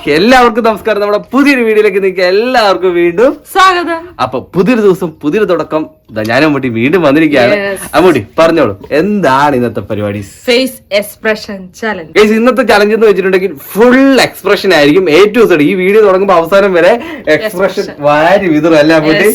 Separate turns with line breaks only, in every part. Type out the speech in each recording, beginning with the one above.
എല്ലാവർക്കും നമസ്കാരം. നമ്മുടെ പുതിയൊരു വീഡിയോയിലേക്ക് നിങ്ങൾക്ക് എല്ലാവർക്കും വീണ്ടും
സ്വാഗതം.
അപ്പൊ പുതിയൊരു ദിവസം പുതിയൊരു തുടക്കം. ഞാൻ അമ്മൂട്ടി വീണ്ടും വന്നിരിക്കുകയാണ്. അമ്മൂട്ടി പറഞ്ഞോളൂ, എന്താണ് ഇന്നത്തെ പരിപാടി?
Face expression challenge.
ഇന്നത്തെ ചലഞ്ച് എന്ന് വെച്ചിട്ടുണ്ടെങ്കിൽ ഫുൾ എക്സ്പ്രഷൻ ആയിരിക്കും. A to Z. ഈ വീഡിയോ തുടങ്ങുമ്പോൾ അവസാനം വരെ എക്സ്പ്രഷൻ വാരി വിതറും. അല്ല അമ്മൂട്ടി,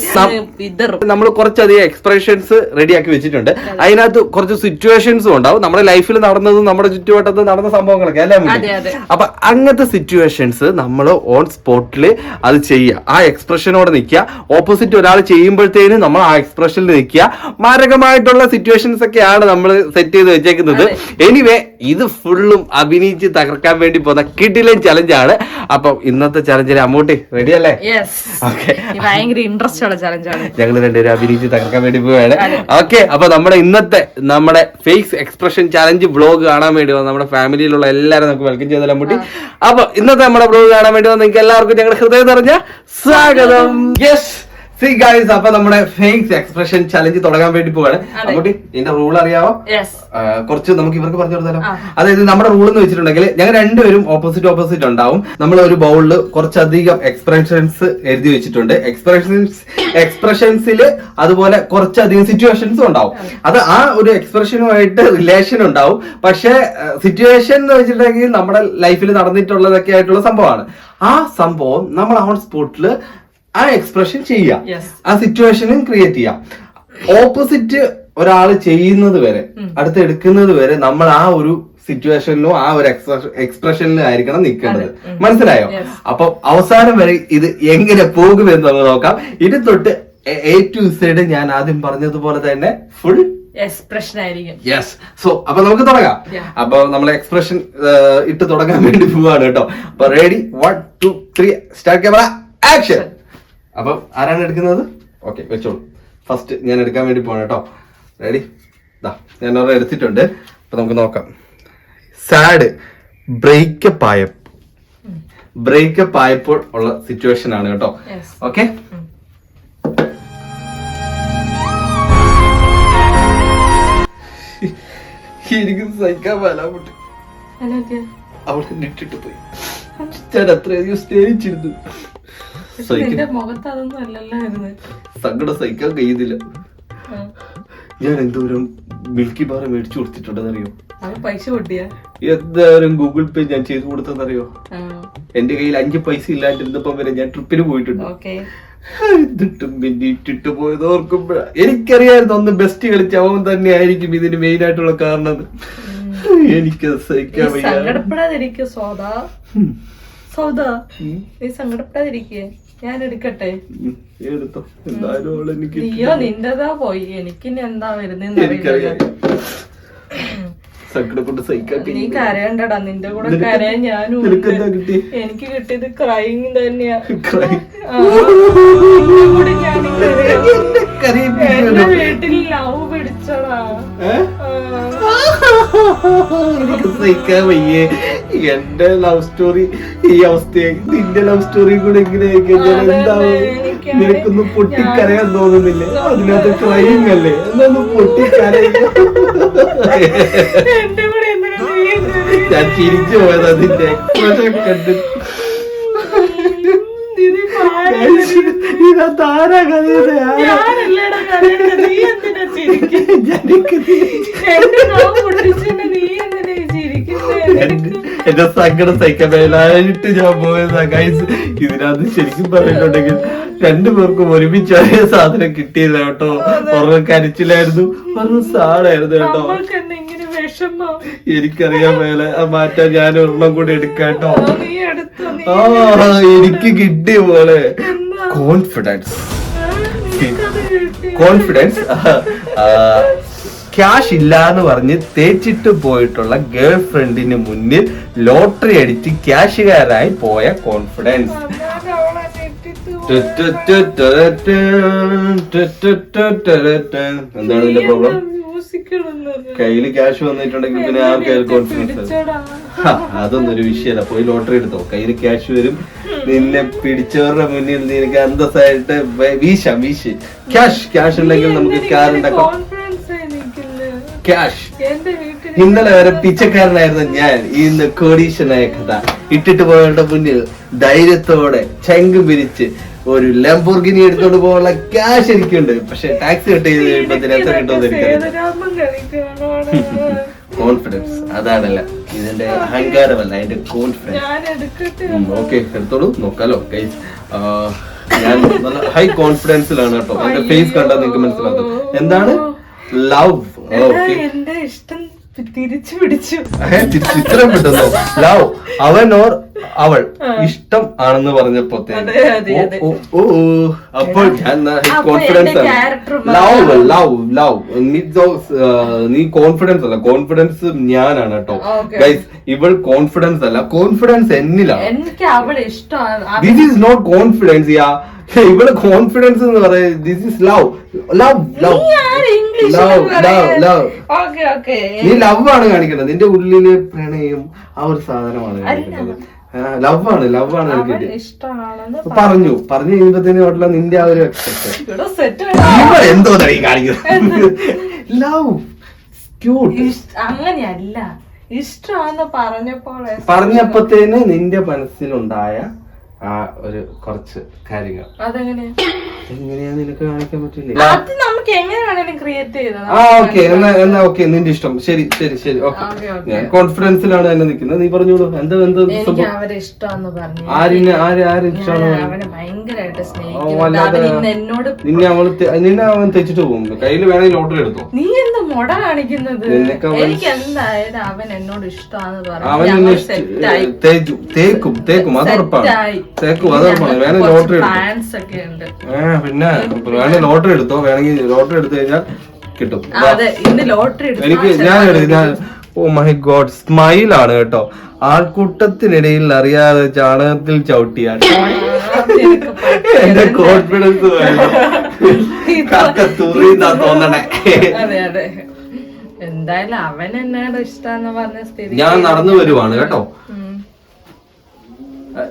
നമ്മൾ കുറച്ചധികം എക്സ്പ്രഷൻസ് റെഡിയാക്കി വെച്ചിട്ടുണ്ട്. അതിനകത്ത് കുറച്ച് സിറ്റുവേഷൻസും ഉണ്ടാവും, നമ്മുടെ ലൈഫിൽ നടന്നതും നമ്മുടെ ചുറ്റുവട്ടത്ത് നടന്ന സംഭവങ്ങളൊക്കെ അല്ലേ അമ്മൂട്ടി? അപ്പൊ അങ്ങനത്തെ സിറ്റുവേഷൻസ് നമ്മൾ ഓൺ സ്പോട്ടിൽ അത് ചെയ്യുക, ആ എക്സ്പ്രഷനോടെ നിൽക്കുക. ഓപ്പോസിറ്റ് ഒരാൾ ചെയ്യുമ്പോഴത്തേനും നമ്മൾ ആ എക്സ്പ്രഷനിൽ നിൽക്കുക. മാരകമായിട്ടുള്ള സിറ്റുവേഷൻസ് ഒക്കെയാണ് നമ്മൾ സെറ്റ് ചെയ്ത് വെച്ചേക്കുന്നത്. എനിവേ, ഇത് ഫുള്ളും അഭിനയിച്ച് തകർക്കാൻ വേണ്ടി പോകുന്ന കിടിലൻ ചലഞ്ചാണ്. അപ്പൊ ഇന്നത്തെ ചലഞ്ചിൽ അമ്മൂട്ടി റെഡി അല്ലേ?
ഭയങ്കര ഇൻട്രസ്റ്റ് ഉള്ള ചലഞ്ചാണ്.
ഞങ്ങൾ രണ്ടുപേരും അഭിനയിച്ച് തകർക്കാൻ വേണ്ടി പോവുകയാണ്. ഓക്കെ, അപ്പൊ നമ്മുടെ ഫേസ് എക്സ്പ്രഷൻ ചലഞ്ച് വ്ളോഗ് കാണാൻ വേണ്ടി വന്ന നമ്മുടെ ഫാമിലിയിലുള്ള എല്ലാവരും നമുക്ക് വെൽക്കം ചെയ്തല്ലോ അമ്മൂട്ടി. അപ്പൊ ഇന്നത്തെ നമ്മുടെ വ്ളോഗ് കാണാൻ വേണ്ടി വന്ന നിങ്ങൾക്ക് എല്ലാവർക്കും ഞങ്ങളുടെ ഹൃദയം നിറഞ്ഞ സ്വാഗതം. യെസ്, സീ ഗൈസ്, അപ്പൊ നമ്മുടെ ഫേസ് എക്സ്പ്രഷൻ ചലഞ്ച് തുടങ്ങാൻ വേണ്ടി പോവാണ്. അമ്മൂട്ടി, ഇതിന്റെ റൂൾ അറിയാവോ? കുറച്ച് നമുക്ക് ഇവർക്ക് പറഞ്ഞു കൊടുത്താലോ? അതായത് നമ്മുടെ റൂൾ എന്ന് വെച്ചിട്ടുണ്ടെങ്കിൽ ഞങ്ങൾ രണ്ടുപേരും ഓപ്പോസിറ്റ് ഉണ്ടാവും. നമ്മൾ ഒരു ബൗളിൽ കുറച്ചധികം എക്സ്പ്രഷൻസ് എഴുതി വെച്ചിട്ടുണ്ട്. എക്സ്പ്രഷൻസിൽ അതുപോലെ കുറച്ചധികം സിറ്റുവേഷൻസും ഉണ്ടാവും. അത് ആ ഒരു എക്സ്പ്രഷനുമായിട്ട് റിലേഷൻ ഉണ്ടാവും. പക്ഷെ സിറ്റുവേഷൻ എന്ന് വെച്ചിട്ടുണ്ടെങ്കിൽ നമ്മുടെ ലൈഫിൽ നടന്നിട്ടുള്ളതൊക്കെ ആയിട്ടുള്ള സംഭവമാണ്. ആ സംഭവം നമ്മൾ ഓൺ സ്പോട്ടിൽ ആ എക്സ്പ്രഷൻ ചെയ്യാം, ആ സിറ്റുവേഷനും ക്രിയേറ്റ് ചെയ്യാം. ഓപ്പോസിറ്റ് ഒരാൾ ചെയ്യുന്നത് വരെ, അടുത്തെടുക്കുന്നത് വരെ നമ്മൾ ആ ഒരു സിറ്റുവേഷനിലും ആ ഒരു എക്സ്പ്രഷനിലും ആയിരിക്കണം നിൽക്കേണ്ടത്. മനസ്സിലായോ? അപ്പൊ അവസാനം വരെ ഇത് എങ്ങനെ പോകുമെന്ന് നമുക്ക് നോക്കാം. ഇത് തൊട്ട് A to Z ഞാൻ ആദ്യം പറഞ്ഞതുപോലെ തന്നെ ഫുൾ
എക്സ്പ്രഷൻ ആയിരിക്കും.
യെസ്. സോ അപ്പൊ നമുക്ക് തുടങ്ങാം. അപ്പൊ നമ്മൾ എക്സ്പ്രഷൻ ഇട്ട് തുടങ്ങാൻ വേണ്ടി പോവാണ് കേട്ടോ. അപ്പൊ റെഡി, 1 2 3 സ്റ്റാർട്ട്, ക്യാമറ ആക്ഷൻ. അപ്പൊ ആരാണ് എടുക്കുന്നത്? ഓക്കെ, വെച്ചോളൂ. ഫസ്റ്റ് ഞാൻ എടുക്കാൻ വേണ്ടി പോവാണ് കേട്ടോ. റെഡി? ഞാൻ അവിടെ എടുത്തിട്ടുണ്ട്. അപ്പൊ നമുക്ക് നോക്കാം. സാഡ് ബ്രേക്കപ്പ് ആയപ്പോൾ ഉള്ള സിറ്റുവേഷൻ ആണ് കേട്ടോ. ഓക്കെ, എനിക്ക് സഹിക്കാൻ പറ്റാ. അവൾക്ക് നിട്ടിട്ട് പോയി. ഞാൻ അത്രയധികം സ്നേഹിച്ചിരുന്നു. സങ്കടം സഹിക്കാൻ കഴിയുന്നില്ല. ഞാൻ എന്തോരം മിൽക്കി ബാർ മേടിച്ചു കൊടുത്തിട്ടുണ്ടെന്നറിയോ?
പൈസ
എന്തായാലും ഗൂഗിൾ പേ ഞാൻ ചെയ്തു കൊടുത്തെന്നറിയോ? എന്റെ കയ്യിൽ 5 പൈസ ഇല്ലാണ്ടിരുന്നപ്പം വരെ ഞാൻ ട്രിപ്പിന് പോയിട്ടുണ്ട്. എന്നിട്ടും പിന്നെ ഇട്ടിട്ട് പോയത് ഓർക്കുമ്പോഴാ എനിക്കറിയായിരുന്നു ഒന്ന് ബെസ്റ്റ് കളിച്ച അവൻ തന്നെ ആയിരിക്കും ഇതിന് മെയിൻ ആയിട്ടുള്ള കാരണം. എനിക്ക് സഹിക്കാൻ വയ്യ.
സങ്കടപ്പെടാതിരിക്കേ, ഞാൻ എടുക്കട്ടെ?
എടുത്തോ, എന്തായാലും എനിക്ക്
നിന്റെതാ പോയി, എനിക്ക് എന്താ വരുന്നറിയാം.
സങ്കടം കൊണ്ട് സഹിക്കാൻ
നീ കരയണ്ടടാ, നിന്റെ കൂടെ കരയാൻ ഞാനും. എനിക്ക് കിട്ടിയത് ക്രൈങ് തന്നെയാ. വീട്ടിൽ ലവ് പിടിച്ചടാ.
സഹിക്കാൻ വയ്യേ. എന്റെ ലവ് സ്റ്റോറി ഈ അവസ്ഥയായി, നിന്റെ ലവ് സ്റ്റോറി കൂടെ എങ്ങനെയായി എന്താവും? നിനക്കൊന്നും പൊട്ടിക്കരയാൻ തോന്നുന്നില്ലേ? അതിനകത്ത് ക്രൈങ് അല്ലേ? എന്നൊന്നും പൊട്ടിക്കരയില്ല. ഞാൻ ചിരിച്ചു പോയത് അതിന്റെ എക്സ്പ്രഷൻ കണ്ട്. ഇതിനകത്താരാ കരയുന്നത്? എന്റെ സങ്കടം സഹിക്കാൻ മേലായിട്ട് ഞാൻ പോയതാ ഗൈസ്. ഇതിനകത്ത് ശരിക്കും പറഞ്ഞിട്ടുണ്ടെങ്കിൽ 2 പേർക്കും ഒരുമിച്ച് ഒരേ സാധനം കിട്ടിയില്ല കേട്ടോ. ഒരെണ്ണം കരച്ചിലായിരുന്നു, ഒരെണ്ണം സാടായിരുന്നു കേട്ടോ. എനിക്കറിയാൻ മേലെ മാറ്റാൻ ഞാൻ ഒരെണ്ണം കൂടി എടുക്കാട്ടോ. എനിക്ക് കിട്ടിയ പോലെ കോൺഫിഡൻസ് ക്യാഷ് ഇല്ല എന്ന് പറഞ്ഞ് തേച്ചിട്ട് പോയിട്ടുള്ള ഗേൾ ഫ്രണ്ടിന് മുന്നിൽ ലോട്ടറി അടിച്ച് ക്യാഷുകാരായി പോയ കോൺഫിഡൻസ്. എന്താണ് ഇതിന്റെ പ്രോബ്ലം? കയ്യില് ക്യാഷ് വന്നിട്ടുണ്ടെങ്കിൽ പിന്നെ ആ കോൺഫിഡൻസ് അതൊന്നും ഒരു വിഷയമല്ല. പോയി ലോട്ടറി എടുത്തോ, കയ്യില് ക്യാഷ് വരും. നിന്നെ പിടിച്ചവരുടെ മുന്നിൽ നിനക്ക് അന്തസ്സായിട്ട് വീശ്. ക്യാഷ് ഉണ്ടെങ്കിൽ നമുക്ക് കാർ ഉണ്ടാക്കാം. ക്യാഷ്. ഇന്നലെ വരെ പിച്ചക്കാരനായിരുന്നു ഞാൻ, ഇന്ന് കോടീശ്വരനായ കഥ. ഇട്ടിട്ട് പോകേണ്ട മുന്നിൽ ധൈര്യത്തോടെ ചെങ്ക് പിരിച്ച് ഒരു ലംബോർഗിനി എടുത്തോണ്ട് പോകാനുള്ള ക്യാഷ് എനിക്കുണ്ട്. പക്ഷെ ടാക്സ് കട്ട് ചെയ്ത് കഴിയുമ്പോ എത്ര കിട്ടുമെന്ന് എനിക്കറിയാം. കോൺഫിഡൻസ് അതാണല്ല ഇതിന്റെ അഹങ്കാരമല്ല, അതിന്റെ കോൺഫിഡൻസ്. ഓക്കെ എടുത്തോളൂ, നോക്കാലോ ഗൈസ്. ഞാൻ നല്ല ഹൈ കോൺഫിഡൻസിലാണ് കേട്ടോ. എന്റെ ഫേസ് കണ്ടാൽ നിങ്ങൾക്ക് മനസ്സിലാവും എന്താണ് ലവ്. ഓക്കെ
എന്റെ ഇഷ്ടം തിരിച്ചു പിടിച്ചു.
ചിത്രം കിട്ടുന്നു. ലവ് അവൻ ഓർ അവൾ ഇഷ്ടം ആണെന്ന് പറഞ്ഞപ്പോ അപ്പോൾ ഞാൻ കോൺഫിഡൻസ് ലവ് ലവ് ലവ് നീ കോൺഫിഡൻസ് അല്ല, കോൺഫിഡൻസ് ഞാനാണ് കേട്ടോ ഗൈസ്. ഇവൾ കോൺഫിഡൻസ് അല്ല, കോൺഫിഡൻസ് എന്നിലാണ്.
എനിക്ക് അവളെ ഇഷ്ടമാണ്.
This is not confidence. ഇവിടെ കോൺഫിഡൻസ് എന്ന് പറയുന്നത് this is love love love love love love. നീ ലവ് ആണ് കാണിക്കുന്നത്, നിന്റെ ഉള്ളില് പ്രണയം ആ ഒരു സാധനമാണ് കാണിക്കുന്നത്. ലവ് ആണ് ലവ് ആണ് കാണിക്കുന്നത്. പറഞ്ഞു കഴിയുമ്പോഴത്തേനും നിന്റെ ആ ഒരു എന്തോ കാണിക്കുന്നത് ലവ് ക്യൂട്ട്.
അങ്ങനെയല്ല, ഇഷ്ടമാണെന്ന്
പറഞ്ഞപ്പോഴത്തേന് നിന്റെ മനസ്സിലുണ്ടായ ആ ഒരു കുറച്ച് കാര്യങ്ങൾ എങ്ങനെയാ നിനക്ക് കാണിക്കാൻ പറ്റില്ലേ?
അത് നമുക്ക് എങ്ങനെ വേണേലും ക്രിയേറ്റ് ചെയ്തത്.
ഓക്കെ എന്നാ ഓക്കെ, നിന്റെ ഇഷ്ടം. ശരി ശരി ശരി ഓക്കെ. ഞാൻ കോൺഫിഡൻസിലാണ് എന്നെ നിൽക്കുന്നത്. നീ പറഞ്ഞോളൂ എന്താ എന്താ
അവരെ ഇഷ്ടമാണെന്ന് പറഞ്ഞു.
ആര് ഇഷ്ടമാണ്?
അവനെ ഭയങ്കരമായിട്ട് സ്നേഹിക്കുന്നു. എന്നോട്
നിന്നെ അവൻ തെച്ചിട്ട് പോകും. കയ്യിൽ വേണമെങ്കിൽ ലോട്ടറി എടുത്തോ.
നീ എന്ത് മുട കാണിക്കുന്നത്? എനിക്ക് എന്തായാലും അവൻ എന്നോട് ഇഷ്ടമാണെന്ന് പറഞ്ഞു.
തേക്കും അത് ഉറപ്പാണ്. വേണമെങ്കിൽ ലോട്ടറി എടുത്തോ. പിന്നെ വേണമെങ്കിൽ ലോട്ടറി എടുത്തോ. വേണമെങ്കിൽ ലോട്ടറി എടുത്തു കഴിഞ്ഞാൽ കിട്ടും. എനിക്ക് ഞാൻ ഓ മൈ ഗോഡ് സ്മൈലാണ് കേട്ടോ. ആൾക്കൂട്ടത്തിനിടയിൽ അറിയാതെ ചാണകത്തിൽ ചവിട്ടിയാൽ എന്റെ കോൺഫിഡൻസ് തോന്നണേ.
എന്തായാലും അവൻ എന്നോട് ഇഷ്ടാന്ന് പറഞ്ഞ സ്ഥിതി
ഞാൻ നടന്നു വരുവാണ് കേട്ടോ.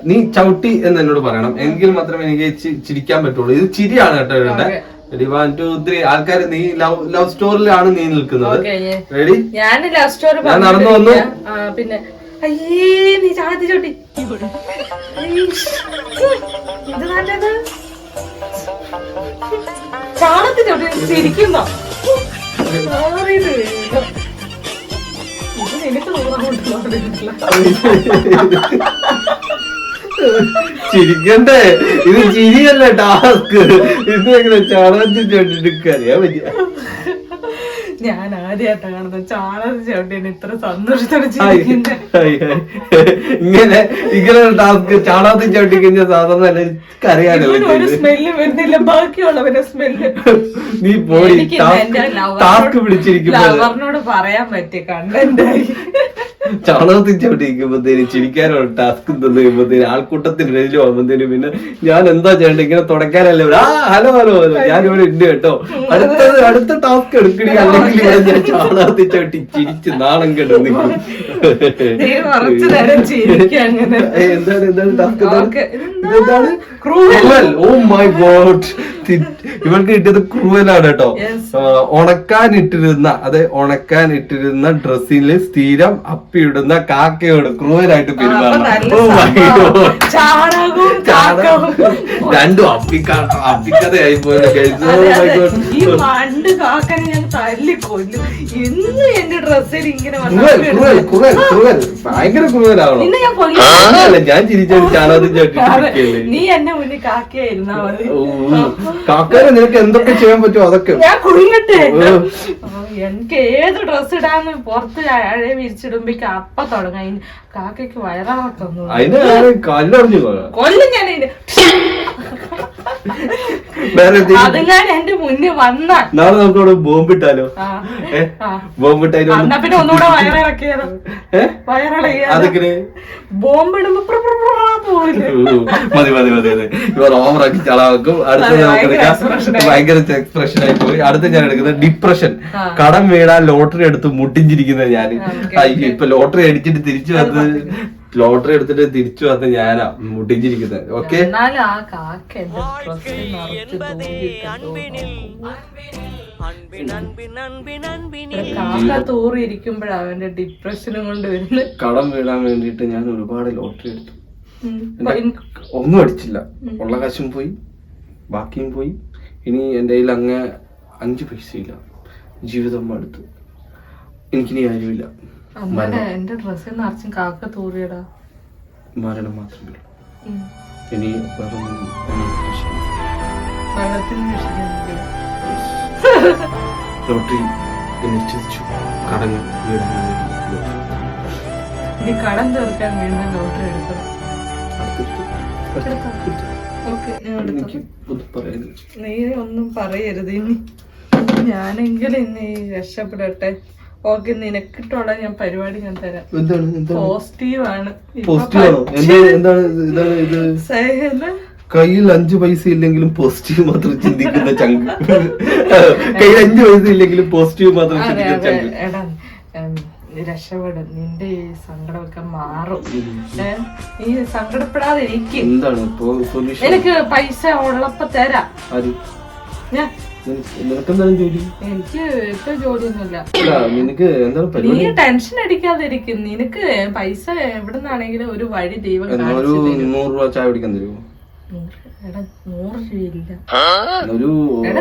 നീ ചവിട്ടി എന്ന് എന്നോട് പറയണം, എങ്കിൽ മാത്രമേ എനിക്ക് ചിരിക്കാൻ പറ്റുള്ളൂ. ഇത് ചിരിയാണ് കേട്ടോ ഇവിടെ. 1 2 3 ആൾക്കാർ നീ ലവ് സ്റ്റോറിലാണ് നീ നിൽക്കുന്നത്. റെഡി?
ഞാൻ ലവ് സ്റ്റോറി
നടന്നു വന്നു.
പിന്നെ അയ്യേ നീ ചാണത്തി ചവിട്ടി. ചാണത്തി ചവിട്ടി ചിരിക്കുന്നോ?
ചിരിക്കണ്ടേ? ഇത് ചിരിയല്ല ടാസ്ക്. ഇത് എങ്ങനെ ചാണകത്തിൽ ചവിട്ടിട്ട് അറിയാൻ പറ്റിയ?
ഞാൻ ആദ്യമായിട്ടാണ് കാണുന്നത് ചാണകത്തിൽ ചവിട്ടിയാണ് ഇത്ര സന്തോഷത്തോടെ
ഇങ്ങനെ ടാസ്ക് ചാണകത്തിൽ ചവിട്ടി കഴിഞ്ഞാൽ സാധാരണ അറിയാനല്ലോ
സ്മെല്ല് വരുന്നില്ല. ബാക്കിയുള്ളവന്റെ സ്മെല്ല്
നീ പോയി ടാസ്ക് പിടിച്ചിരിക്കുമ്പോ
ലവറിനോട് പറയാൻ പറ്റിയ കണ്ടന്റായി.
ചാണകത്തിൽ ചവിട്ടിരിക്കുമ്പോഴത്തേന് ചിരിക്കാനുള്ള ടാസ്ക് തന്നുമ്പോഴത്തേന് ആൾക്കൂട്ടത്തിനിടയിൽ ആകുമ്പോഴത്തേന് പിന്നെ ഞാൻ എന്താ ചെയ്യണ്ടേ? ഇങ്ങനെ തുടക്കാനല്ലേ ഹലോ ഹലോ ഹലോ ഞാനിവിടെ ഉണ്ട് കേട്ടോ, അടുത്ത ടാസ്ക് എടുക്കണി, അല്ലെങ്കിൽ ഇവിടെ ഞാൻ ചാണകത്തിൽ ചവിട്ടി ചിരിച്ച് നാണം കെട്ടു നിൽക്കും. എന്താണ് ടാസ്ക്? എന്താണ്? ക്രൂവൽ. ഓ മൈ ഗോഡ്, ഇവൾക്ക് കിട്ടിയത് ക്രൂവലാണ് കേട്ടോ. ഉണക്കാനിട്ടിരുന്ന ഡ്രസ്സിൽ സ്ഥിരം അപ്പിയിടുന്ന കാക്കയോട് ക്രൂവലായിട്ട് പെരുമാറണം. രണ്ടും അപ്പിക്കഥയായി പോയത്. ഭയങ്കര ക്രൂവലാവണം. ഞാൻ ചിരിച്ചാൽ ചാണകത്തിൽ ചവിട്ടി
നീ എന്നെ മുന്നിൽ കാക്കയായിരുന്നാ മതി.
കാക്കയെ നിനക്ക് എന്തൊക്കെ ചെയ്യാൻ പറ്റുമോ അതൊക്കെ
ഞാൻ കുടുങ്ങട്ടെ. എനിക്ക് ഏത് ഡ്രസ് ഇടാന്ന് പുറത്ത് അഴ വിരിച്ചിടുമ്പോ അപ്പ തുടങ്ങ കാക്കയ്ക്ക് വയറാക്കുന്നു.
അതിന് കല്ലറിഞ്ഞു
കൊല്ലും ഞാൻ. അതുങ്ങാൻ എന്റെ മുന്നിൽ വന്നാൽ
നാളെ നമുക്കവിടെ ബോംബിട്ടാലോ? ബോംബിട്ടാലോ?
എന്നാ പിന്നെ ഒന്നുകൂടെ വയറിളക്കിയാലോ?
അതൊക്കെ
ബോംബിടുമ്പോ
മതി മതി മതി മതി. ഇവർ ഓവറാക്കി ചളാക്കും. അടുത്ത ഭയങ്കര എക്സ്പ്രഷൻ ആയി പോയി. അടുത്ത ഞാൻ എടുക്കുന്നത് ഡിപ്രഷൻ. കടം വീടാൻ ലോട്ടറി എടുത്ത് മുട്ടിഞ്ചിരിക്കുന്നത് ഞാൻ. ഇപ്പൊ ലോട്ടറി അടിച്ചിട്ട് തിരിച്ചു വന്ന് ലോട്ടറി എടുത്തിട്ട് തിരിച്ചു വന്ന് ഞാനാ മുട്ടിച്ചിരിക്കുന്നത്. ഓക്കെ,
എന്നാലും ആ കാക്ക എന്റെ ഡ്രസ്സിൽ നിറച്ച് കാക്ക തൂറിയിരിക്കുമ്പോഴാ അവന്റെ ഡിപ്രഷനും കൊണ്ട് വരുന്നത്.
കടം വീഴാൻ വേണ്ടിട്ട് ഞാൻ ഒരുപാട് ലോട്ടറി എടുത്തു. ഒന്നും അടിച്ചില്ല, ഉള്ള കാശും പോയി, ബാക്കിയും പോയി. ഇനി എന്റെ കയ്യിൽ അങ്ങ് 5 പൈസയില്ല. ജീവിതം അടുത്ത് എനിക്കിനി ആരുമില്ല.
എന്റെ ഡ്രസ്സിൽ നിറച്ചും കാക്ക തൂറിയടാ.
മരണം മാത്രമേ ഇനി ലോട്ടറി നിശ്ചയിച്ചു. കടങ്ങൾ
ഇനി കടം തീർക്കാൻ വീണ്ടും ലോട്ടറി എടുക്കണം. നീ ഒന്നും പറയരുത് ഇനി. ഞാനെങ്കിലും ഇനി രക്ഷപ്പെടട്ടെ. ഓക്കെ, നിനക്കിട്ടുള്ള ഞാൻ പരിപാടി ഞാൻ തരാം. പോസിറ്റീവാണ്.
കയ്യിൽ 5 പൈസ ഇല്ലെങ്കിലും പോസിറ്റീവ് മാത്രം ചിന്തിക്കുന്ന ചങ്ക്. കയ്യിൽ 5 പൈസ ഇല്ലെങ്കിലും പോസിറ്റീവ് മാത്രം ചിന്തിക്കുന്ന ചങ്ക്.
എടാ രക്ഷപ്പെടും, നിന്റെ ഈ സങ്കടമൊക്കെ മാറും. നീ സങ്കടപ്പെടാതെ ഇരിക്കും.
എന്താണ് ഇപ്പൊ സൊല്യൂഷൻ?
എനിക്ക് പൈസ ഉള്ളപ്പോ തരാം.
നിനക്കെന്താണ് ജോലി?
എനിക്ക് ഇപ്പൊ ജോലിയൊന്നുമില്ല.
നിനക്ക് എന്താണ്
നീ ടെൻഷൻ അടിക്കാതിരിക്കും. നിനക്ക് പൈസ എവിടുന്നാണെങ്കിലും ഒരു വഴി ദൈവം
ഒരു 100 രൂപ ചായ കുടിക്കാൻ തരുമോ?
100 രൂപയില്ല.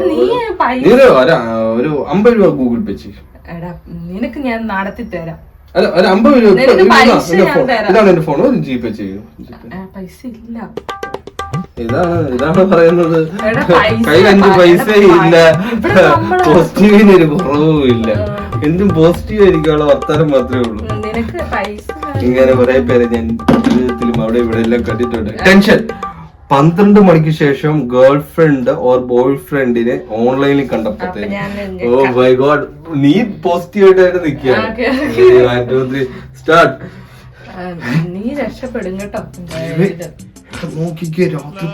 ഒരു 50 രൂപ ഗൂഗിൾ പേ ചെയ്യും.
എടാ നിനക്ക് ഞാൻ നടത്തി തരാം.
അല്ല, ഒരു 50 രൂപ. ഇതാണ് എന്റെ ഫോൺ, ഒരു ജിപേ ചെയ്യും.
പൈസ ഇല്ല.
ഇതാണ് പറയുന്നത്. കയ്യിൽ 5 പൈസ ഇല്ല, പോസിറ്റീവിന് ഒരു കുറവും ഇല്ല. എന്തും പോസിറ്റീവ് ആയിരിക്കാനുള്ള വർത്താനം മാത്രമേ ഉള്ളൂ. ഇങ്ങനെ കുറെ പേരെ ഞാൻ ജീവിതത്തിലും അവിടെ ഇവിടെ എല്ലാം കണ്ടിട്ടുണ്ട്. ടെൻഷൻ. 12 മണിക്ക് ശേഷം ഗേൾ ഫ്രണ്ട് ഓർ ബോയ് ഫ്രണ്ടിനെ ഓൺലൈനിൽ കണ്ടപ്പോഴത്തെ ഓ മൈ ഗോഡ്, നീ പോസിറ്റീവ് ആയിട്ട് നിൽക്കുകയാണ്. സ്റ്റാർട്ട്.
നീ രക്ഷപ്പെടും കേട്ടോ.
നോക്കിക്കേ, രാത്രി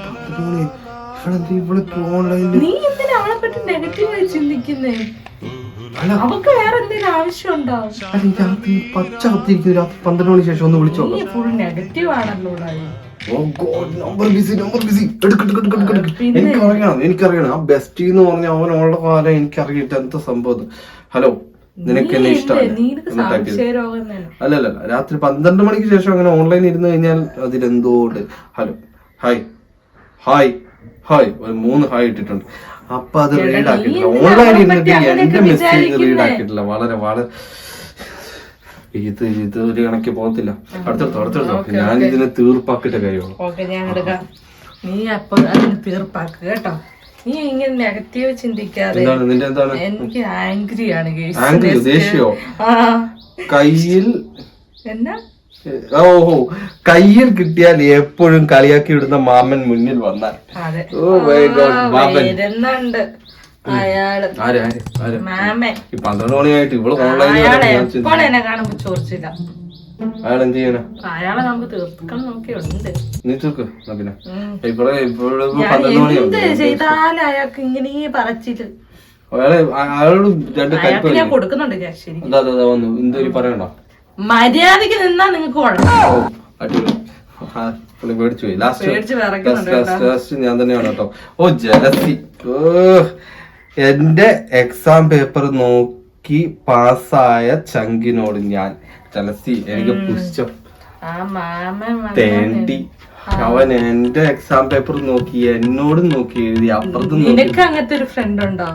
12 മണി ഓൺലൈനിൽ.
നീ എന്തിനാ അവളെ പറ്റി നെഗറ്റീവായി ചിന്തിക്കുന്നേ? അവക്ക് വേറെ എന്തെങ്കിലും ആവശ്യമുണ്ടോ?
രാത്രി പച്ച കത്തിരിക്കും. രാത്രി 12 മണിക്ക് ശേഷം ഒന്ന് വിളിച്ചോ.
ഫുൾ നെഗറ്റീവ് ആണല്ലോ.
എനിക്കറിയണം ആ ബെസ്റ്റ് എന്ന് പറഞ്ഞ അവനുള്ള കാലം എനിക്കറിയിട്ട് എന്താ സംഭവം. ഹലോ, നിനക്ക് എന്നെ ഇഷ്ടമാണ്? അല്ലല്ല, രാത്രി 12 മണിക്ക് ശേഷം അങ്ങനെ ഓൺലൈൻ ഇരുന്ന് കഴിഞ്ഞാൽ അതിലെന്തോ ഉണ്ട്. ഹലോ, ഹായ് ഹായ് ഹായ്, ഒരു 3 ഹായ് ഇട്ടിട്ടുണ്ട്. അപ്പൊ അത് റീഡ് ആക്കിയിട്ടില്ല. ഓൺലൈൻ ഇരുന്നിട്ട് എന്റെ മെസ്സേജ് റീഡ് ആക്കിയിട്ടില്ല. വളരെ വളരെ ഇത് ഒരു കണക്ക് പോകത്തില്ല. അടുത്തെടുത്തോ ഞാൻ ഇതിനെ തീർപ്പാക്കിട്ട കാര്യമാണ്.
നീ അപ്പൊ അതിന് തീർപ്പാക്കുക കേട്ടോ. നീ ഇങ്ങനെ നെഗറ്റീവ് ചിന്തിക്കാതെ. എനിക്ക് ആംഗ്രിയാണ്.
ദേഷ്യോ? കയ്യിൽ
എന്നാ
ഓഹോ, കയ്യിൽ കിട്ടിയാൽ എപ്പോഴും കളിയാക്കി ഇടുന്ന മാമൻ മുന്നിൽ വന്നാൽ. ഓ മൈ ഗോഡ്, മാമൻ
വരുന്നുണ്ട്. അയാള്
12 മണിയായിട്ട് ഇവള് ഓൺലൈനിൽ
എന്നെ കാണുമ്പോ ചോദിച്ചില്ല.
അയാൾ എന്ത് ചെയ്യാനാ?
അയാളെ നമുക്ക് തീർക്കണം നോക്കിയുണ്ട്.
നീ തീർക്ക്. പിന്നെ
ചെയ്താലും അയാൾക്ക് ഇങ്ങനെ പറച്ചിട്ട്
അയാളോട് 2 കൽപ്പ
കൊടുക്കുന്നുണ്ട്. ശരി,
വന്നു. എന്തൊരു പറയണ്ടോ?
മര്യാദക്ക് നിന്നാ നിങ്ങക്ക്
പേടിച്ചു പോയി. ലാസ്റ്റ് ഞാൻ തന്നെയാണ് കേട്ടോ. ഓ ജലസി. എന്റെ എക്സാം പേപ്പർ നോക്കി പാസ്സായ ചങ്കിനോട് ഞാൻ ജലസി. എനിക്ക് പുച്ഛം. തേണ്ടി അവൻ എന്റെ എക്സാം പേപ്പർ നോക്കി എന്നോടും നോക്കി എഴുതി. അപ്പുറത്തും
നിനക്ക് അങ്ങനത്തെ ഒരു ഫ്രണ്ട് ഉണ്ടോ?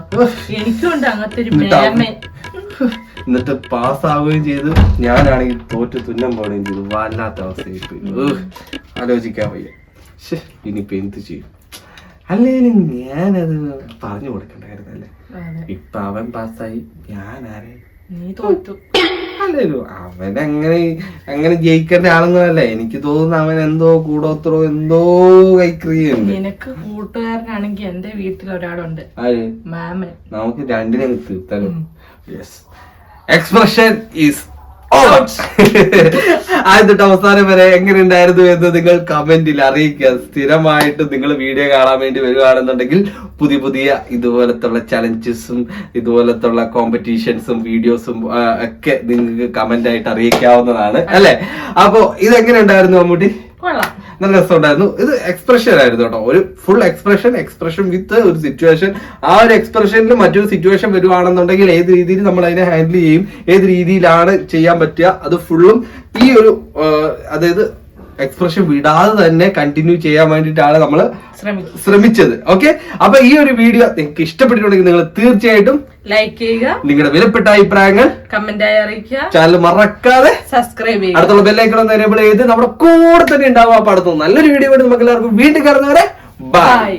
എനിക്കുണ്ട് അങ്ങനത്തെ ഒരു.
എന്നിട്ട് പാസ്സാവുകയും ചെയ്തു. ഞാനാണെങ്കിൽ തോറ്റ് തുന്നം പോവുകയും ചെയ്തു. വല്ലാത്ത അവസ്ഥയിൽ ആലോചിക്കാൻ വയ്യ. ഇനിയിപ്പോ എന്ത് ചെയ്യും? അല്ലേലും ഞാനത് പറഞ്ഞു കൊടുക്കണ്ടായിരുന്നല്ലേ. ഇപ്പൊ അവൻ പാസ്സായി, ഞാൻ ആരെ?
നീ തോറ്റു.
അല്ലല്ലോ, അവൻ അങ്ങനെ ജയിക്കേണ്ട ആളൊന്നുമല്ല. എനിക്ക് തോന്നുന്നു അവൻ എന്തോ കൂടോത്രോ എന്തോ കൈക്രിയുണ്ട്.
നിനക്ക് കൂട്ടുകാരനാണെങ്കിൽ എന്റെ വീട്ടിൽ ഒരാളുണ്ട്.
ആര്?
മാമൻ.
നമുക്ക് 2 തീർത്താലും. യെസ്, എക്സ്പ്രഷൻ ഈസ് ആദ്യത്തെ അവസാനം വരെ എങ്ങനെ ഉണ്ടായിരുന്നു എന്ന് നിങ്ങൾ കമന്റിൽ അറിയിക്കുക. സ്ഥിരമായിട്ട് നിങ്ങൾ വീഡിയോ കാണാൻ വേണ്ടി വരുവാണെന്നുണ്ടെങ്കിൽ പുതിയ പുതിയ ഇതുപോലത്തുള്ള ചലഞ്ചസും ഇതുപോലത്തുള്ള കോമ്പറ്റീഷൻസും വീഡിയോസും ഒക്കെ നിങ്ങൾക്ക് കമന്റ് ആയിട്ട് അറിയിക്കാവുന്നതാണ് അല്ലെ. അപ്പൊ ഇതെങ്ങനെ ഉണ്ടായിരുന്നു മമ്മൂട്ടി? നല്ല രസമുണ്ടായിരുന്നു. ഇത് എക്സ്പ്രഷൻ ആയിരുന്നു കേട്ടോ, ഒരു ഫുൾ എക്സ്പ്രഷൻ വിത്ത് ഒരു സിറ്റുവേഷൻ. ആ ഒരു എക്സ്പ്രഷനിൽ മറ്റൊരു സിറ്റുവേഷൻ വരുവാണെന്നുണ്ടെങ്കിൽ ഏത് രീതിയിൽ നമ്മൾ അതിനെ ഹാൻഡിൽ ചെയ്യും, ഏത് രീതിയിലാണ് ചെയ്യാൻ പറ്റുക, അത് ഫുള്ളും ഈ ഒരു അതായത് എക്സ്പ്രഷൻ വിടാതെ തന്നെ കണ്ടിന്യൂ ചെയ്യാൻ വേണ്ടിയിട്ടാണ് നമ്മൾ ശ്രമിച്ചത്. ഓക്കെ, അപ്പൊ ഈ ഒരു വീഡിയോ നിങ്ങൾക്ക് ഇഷ്ടപ്പെട്ടിട്ടുണ്ടെങ്കിൽ നിങ്ങൾ തീർച്ചയായിട്ടും
ലൈക്ക് ചെയ്യുക,
നിങ്ങളുടെ വിലപ്പെട്ട അഭിപ്രായങ്ങൾ
കമന്റായി അറിയിക്കുക,
ചാനൽ മറക്കാതെ
സബ്സ്ക്രൈബ് ചെയ്യുക,
അടുത്തുള്ള ബെല്ലൈക്കൺ ഒന്ന് എനേബിൾ ചെയ്ത് നമ്മുടെ കൂടെ തന്നെ ഉണ്ടാവും. അപ്പൊ അടുത്ത നല്ലൊരു വീഡിയോ വേണ്ടി നമുക്ക് എല്ലാവർക്കും വീണ്ടും കയറുന്നവരെ ബൈ.